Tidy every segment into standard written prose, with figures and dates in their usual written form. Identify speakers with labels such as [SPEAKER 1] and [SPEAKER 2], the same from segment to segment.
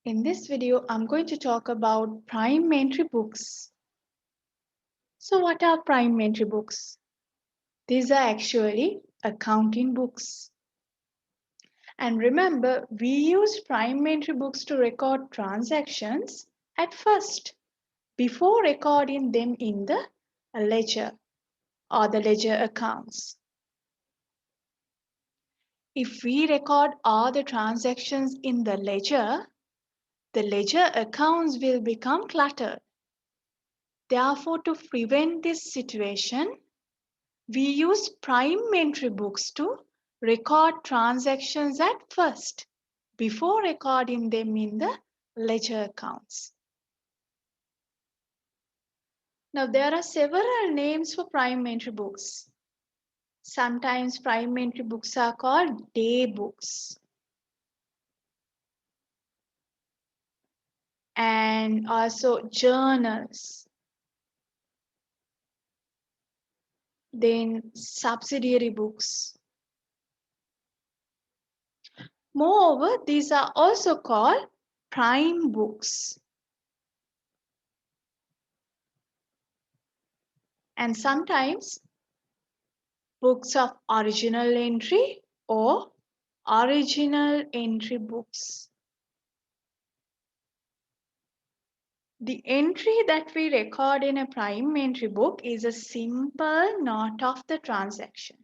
[SPEAKER 1] In this video, I'm going to talk about prime entry books. So what are prime entry books? These are actually accounting books. And remember, we use prime entry books to record transactions at first, before recording them in the ledger or the ledger accounts. If we record all the transactions in the ledger accounts will become cluttered. Therefore, to prevent this situation, we use prime entry books to record transactions at first, before recording them in the ledger accounts. Now, there are several names for prime entry books. Sometimes prime entry books are called day books. And also journals. Then subsidiary books. Moreover, these are also called prime books. And sometimes books of original entry or original entry books. The entry that we record in a prime entry book is a simple note of the transaction.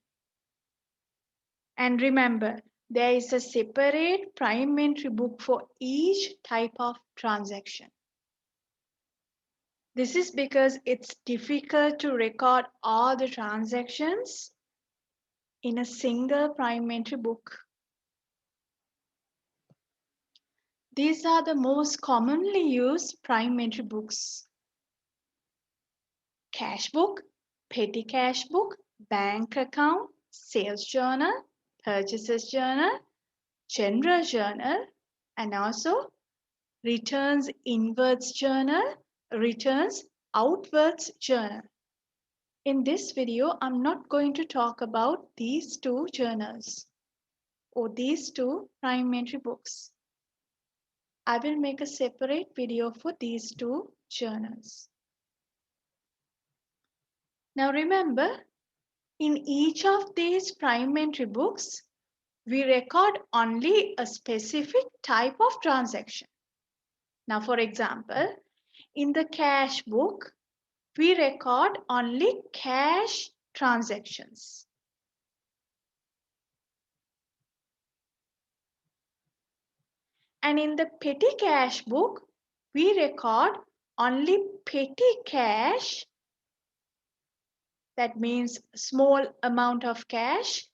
[SPEAKER 1] And remember, there is a separate prime entry book for each type of transaction. This is because it's difficult to record all the transactions in a single prime entry book. These are the most commonly used prime entry books: cash book, petty cash book, bank account, sales journal, purchases journal, general journal, and also returns inwards journal, returns outwards journal. In this video, I'm not going to talk about these two journals or these two prime entry books. I will make a separate video for these two journals. Now remember, in each of these prime entry books, we record only a specific type of transaction. Now, for example, in the cash book, we record only cash transactions. And in the petty cash book, we record only petty cash, that means small amount of cash,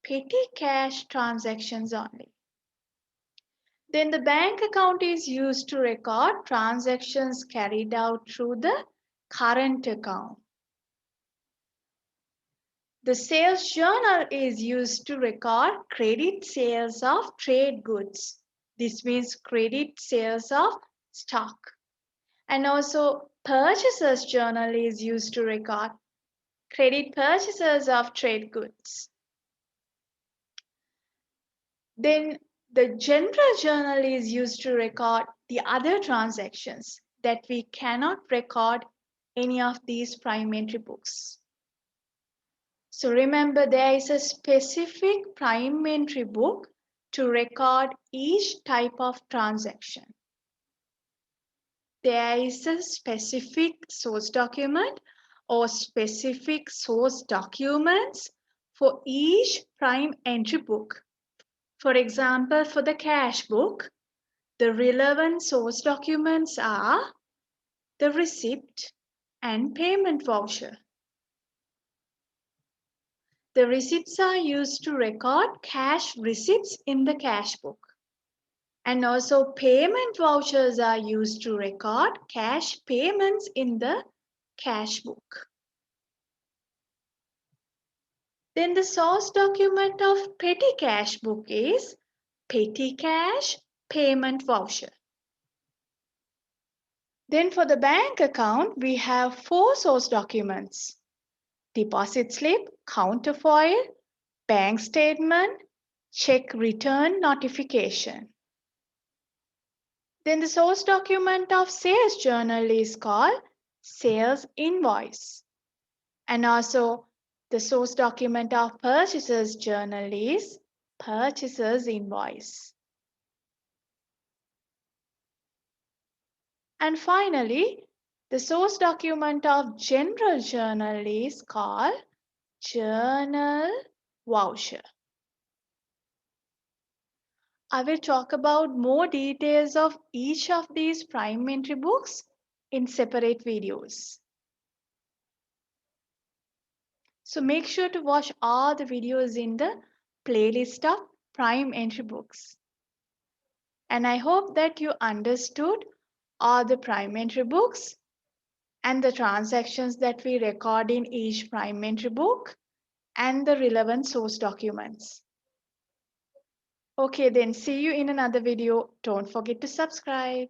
[SPEAKER 1] petty cash transactions only. Then the bank account is used to record transactions carried out through the current account. The sales journal is used to record credit sales of trade goods. This means credit sales of stock. And also purchasers journal is used to record credit purchases of trade goods. Then the general journal is used to record the other transactions that we cannot record any of these prime entry books. So remember, there is a specific prime entry book to record each type of transaction. There is a specific source document or specific source documents for each prime entry book. For example, for the cash book, the relevant source documents are the receipt and payment voucher. The receipts are used to record cash receipts in the cash book. And also payment vouchers are used to record cash payments in the cash book. Then the source document of petty cash book is petty cash payment voucher. Then for the bank account, we have 4 source documents: deposit slip, counterfoil, bank statement, check return notification. Then the source document of sales journal is called sales invoice. And also the source document of purchasers journal is purchasers invoice. And finally, the source document of general journal is called journal voucher. I will talk about more details of each of these prime entry books in separate videos. So make sure to watch all the videos in the playlist of prime entry books. And I hope that you understood all the prime entry books and the transactions that we record in each prime entry book and the relevant source documents. Okay, then see you in another video. Don't forget to subscribe.